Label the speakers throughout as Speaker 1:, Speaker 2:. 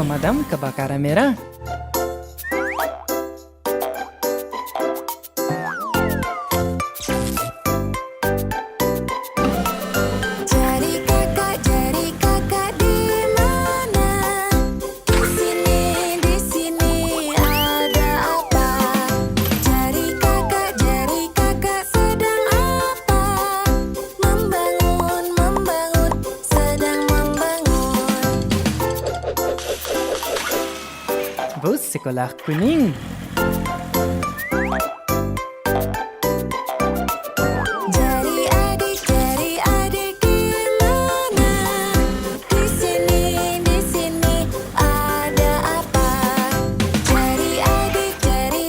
Speaker 1: pemadam kebakaran merah.
Speaker 2: Jari kakak di mana? Di sini ada apa? Jari kakak sedang apa? Membangun, sedang membangun.
Speaker 1: Bus sekolah kuning.
Speaker 2: Jari adik di mana? Di sini ada apa? Jari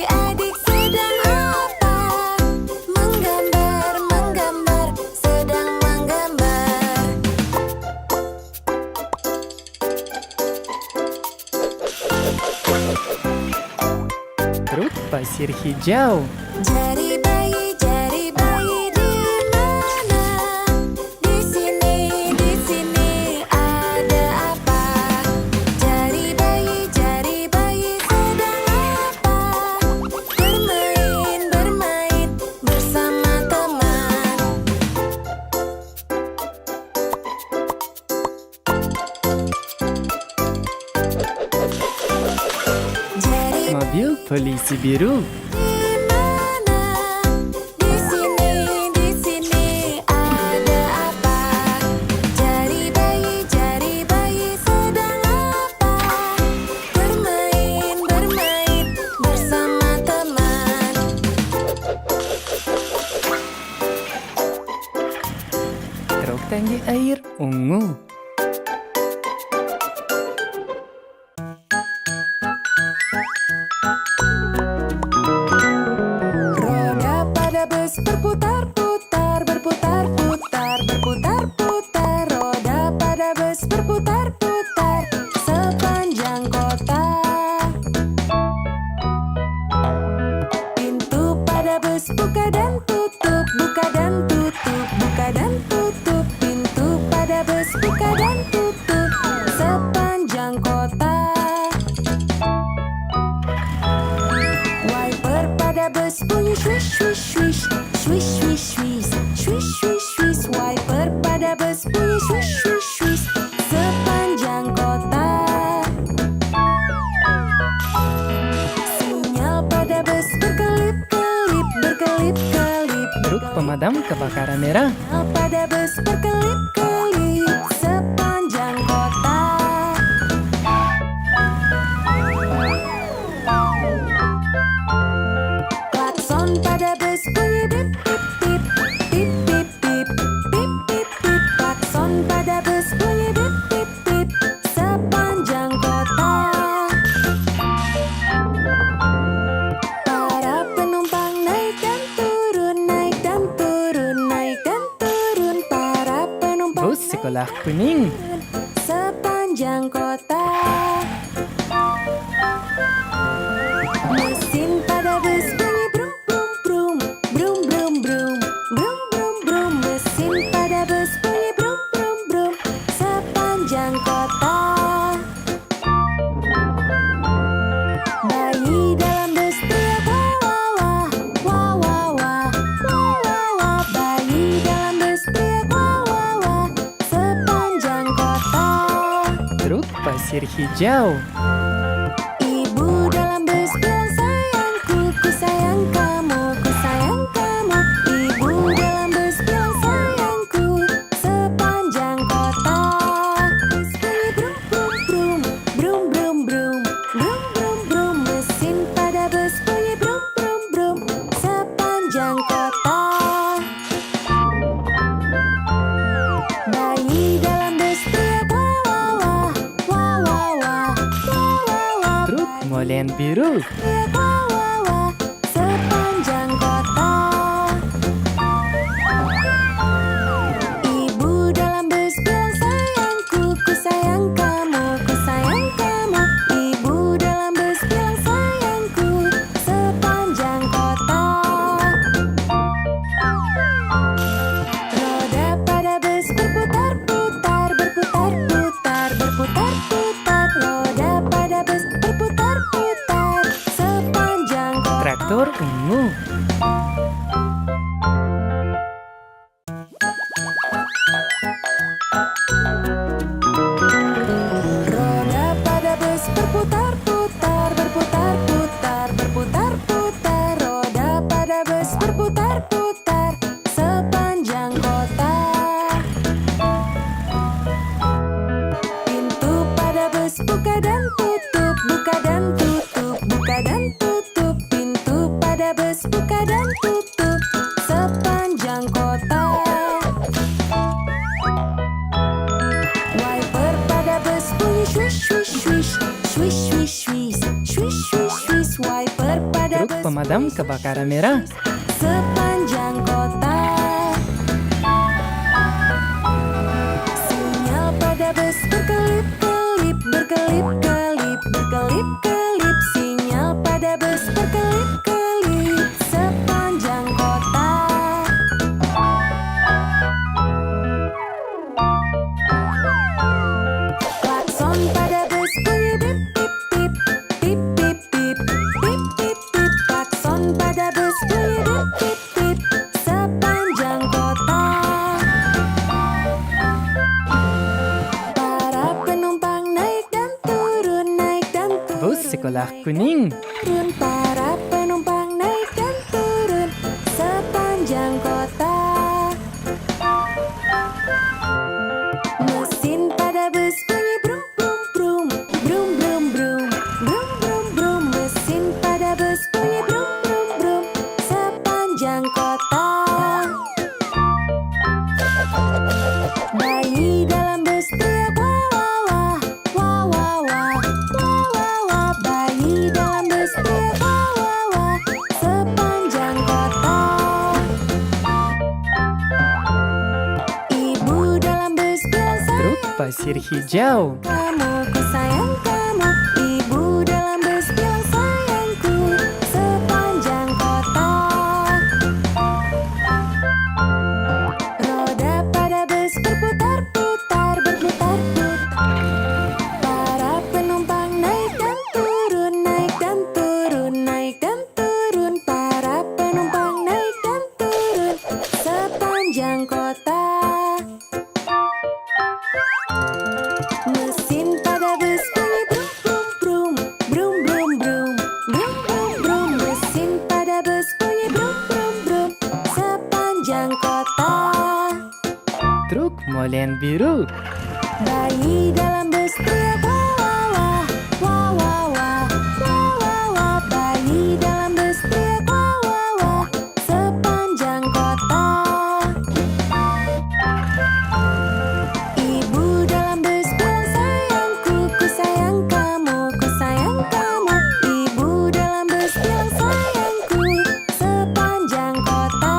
Speaker 2: adik sedang apa? Menggambar, sedang menggambar.
Speaker 1: Truk pasir hijau.
Speaker 2: Jari bayi di mana? Di sini ada apa? Jari bayi sedang apa? Bermain bersama teman. Jari
Speaker 1: Mobil polisi biru.
Speaker 2: di mana? Di sini ada apa? Jari bayi sedang apa? Bermain bersama teman.
Speaker 1: Truk tangki air ungu.
Speaker 2: Roda pada bus berputar-putar. Roda pada bus berputar-putar sepanjang kota. Pintu pada bus buka dan tutup. Pintu pada bus buka dan tutup sepanjang kota. Wiper pada bus bunyi swish. Wiper pada bus bunyi swish sepanjang kota. Sinyal pada bus berkelip.
Speaker 1: Truk pemadam kebakaran merah.
Speaker 2: Sinyal pada bus berkelip sepanjang kota. Klakson pada bus bunyi bip. Klakson pada bus bunyi bip sepanjang kota. Para penumpang naik dan turun. Para penumpang
Speaker 1: Bus sekolah kuning.
Speaker 2: sepanjang kota. Mesin pada bus bunyi brum. Mesin pada bus bunyi brum sepanjang kota. Bayi dalam bus teriak wah. Bayi dalam bus teriak wah sepanjang kota.
Speaker 1: Truk pasir hijau.
Speaker 2: Ibu dalam bus bilang sayangku, ku sayang kamu. Ibu dalam bus bilang sayangku sepanjang kota. Bus bunyi brum. Mesin pada bus bunyi brum sepanjang kota. Bayi dalam bus teriak wah.
Speaker 1: Truk molen biru.
Speaker 2: Sepanjang kota. Ibu dalam bus bilang sayangku, ku sayang kamu. Ibu dalam bus bilang sayangku sepanjang kota. Roda pada bus berputar-putar. Roda buka dan tutup, buka dan tutup, buka dan tutup. Pintu pada bus buka dan tutup sepanjang kota. Wiper pada bus bunyi swish swish swish, swish swish swish, swish swish swish. Wiper pada
Speaker 1: Truk
Speaker 2: bus
Speaker 1: pemadam kebakaran merah.
Speaker 2: sepanjang kota. Sinyal pada bus berkelip-kelip, berkelip-kelip, berkelip-kelip. Sinyal pada bus berkelip-kelip sepanjang kota. Klakson pada bus bunyi bip bip bip, bip bip bip, bip bip bip. Klakson pada bus bunyi bip bip bip sepanjang kota. Para penumpang naik dan turun, naik dan
Speaker 1: Bus
Speaker 2: turun,
Speaker 1: sekolah kuning.
Speaker 2: turun. Para penumpang naik dan turun sepanjang kota. Mesin pada bus bunyi brum brum brum, brum brum brum, brum brum brum. Mesin pada bus bunyi brum brum brum sepanjang kota. Bayi dalam bus teriak wah wah wah, wah wah wah, wah wah wah. Bayi dalam bus teriak wah wah sepanjang kota. Ibu dalam bus bilang
Speaker 1: Truk pasir hijau.
Speaker 2: kamu, ku sayang kamu. Ibu dalam bus bilang sayangku sepanjang kota. Roda pada bus berputar-putar, berputar-putar. Para penumpang naik dan turun, naik dan turun, naik dan turun. Para penumpang naik dan turun sepanjang kota. Mesin pada bus bunyi brum brum brum, brum brum brum, brum brum brum. Mesin pada bus bunyi brum brum brum sepanjang kota.
Speaker 1: Truk molen biru.
Speaker 2: Bayi dalam bus teriak wah wah wah, wah wah wah wah. Bayi dalam bus teriak wah wah sepanjang kota. Ibu dalam bus bilang sayangku, ku sayang kamu, ku sayang kamu. Ibu dalam bus bilang sayangku sepanjang kota.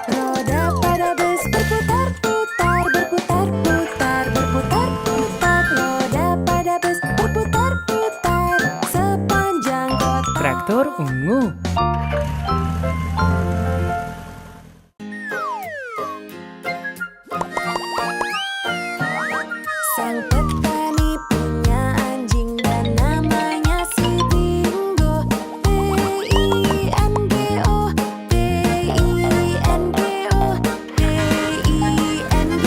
Speaker 2: Roda pada bus berputar-putar, berputar-putar, berputar-putar. Roda pada bus berputar-putar sepanjang kota.
Speaker 1: Traktor ungu.
Speaker 2: Sang petani punya anjing dan namanya si Bingo. Bingo, Bingo,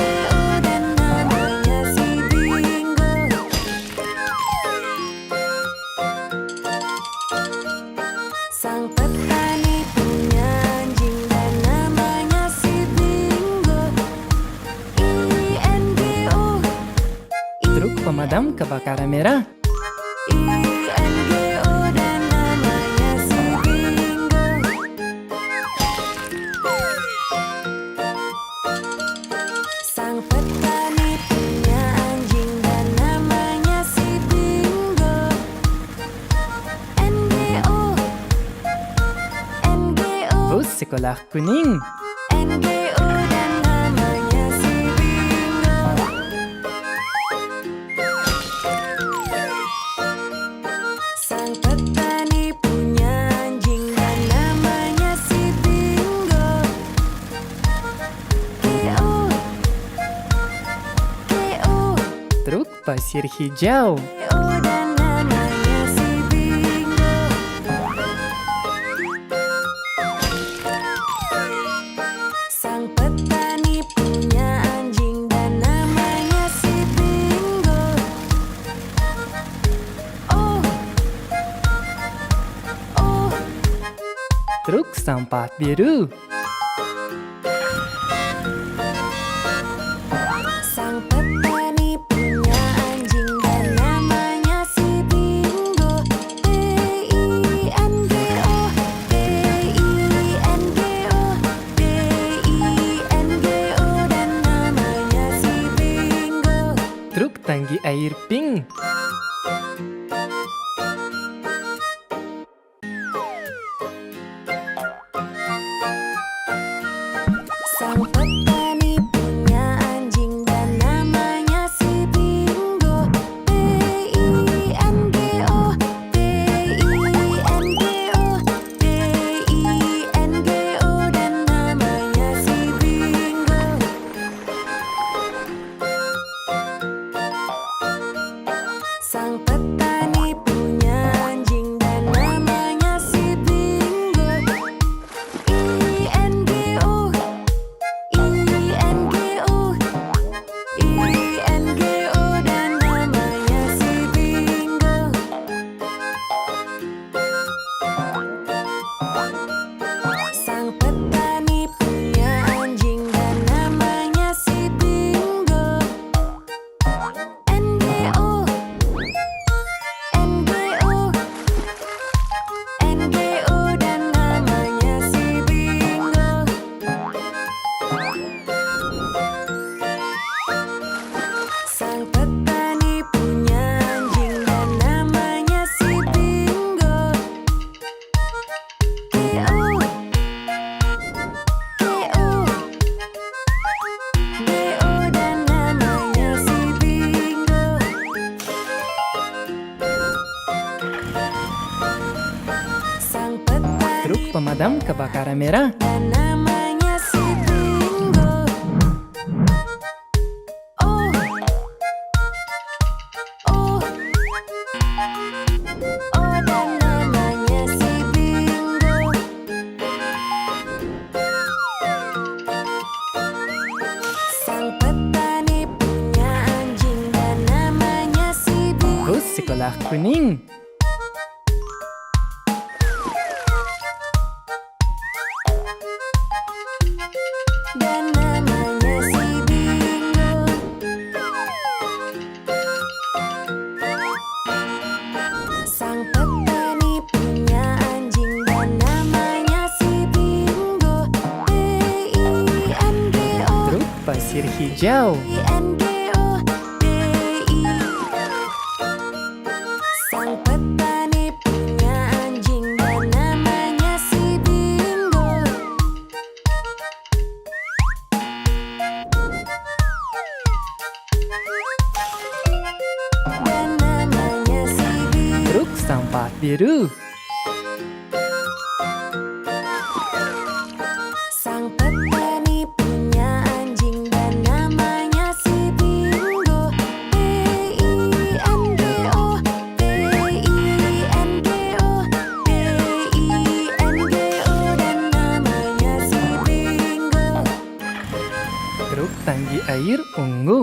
Speaker 2: Bingo dan namanya si Bingo. Sang petani punya anjing dan namanya si Bingo. Bingo.
Speaker 1: Truk pemadam kebakaran merah.
Speaker 2: INGO dan namanya si Bingo. Sang petani punya anjing dan namanya si Bingo. NGO, NGO,
Speaker 1: Bus sekolah kuning.
Speaker 2: NGO dan namanya si Bingo. Sang petani punya anjing dan namanya si Bingo. KO, KO,
Speaker 1: Truk pasir hijau.
Speaker 2: KO dan namanya si Bingo. Sang petani punya anjing dan namanya si Bingo. Oh, oh,
Speaker 1: Truk sampah biru.
Speaker 2: sang petani
Speaker 1: tangki air pink.
Speaker 2: Sang petani punya anjing dan namanya si Bingo. B-I-N-G-O, B-I-N-G-O, B-I-N-G-O, dan namanya si Bingo. Sang petani punya anjing dan namanya si Bingo. I-N-G-O, I-N-G-O, I-N-G-O, dan namanya si Bingo. Sang petani punya anjing dan namanya si Bingo. N-G-O, N-G-O, N-G-O, dan namanya si Bingo. Sang petani punya anjing dan namanya si Bingo. G-O, G-O, G-O, dan namanya si Bingo. Sang petani
Speaker 1: Truk pemadam kebakaran merah.
Speaker 2: dan namanya si Bingo. Oh, oh, oh, dan namanya si Bingo. Sang petani punya anjing dan namanya si Bingo.
Speaker 1: Bus sekolah kuning.
Speaker 2: Dan namanya si Bingo. Sang petani punya anjing dan namanya si Bingo. B-I-N-G-O,
Speaker 1: Truk pasir hijau.
Speaker 2: B-I-N-G-O, B-I. Sang petani punya anjing dan namanya si Bingo. Dan namanya si Bingo.
Speaker 1: Truk sampah biru.
Speaker 2: Sang petani punya anjing dan namanya si Bingo. B-I-N-G-O, B-I-N-G-O, B-I-N-G-O, dan namanya si Bingo.
Speaker 1: Truk tangki air ungu.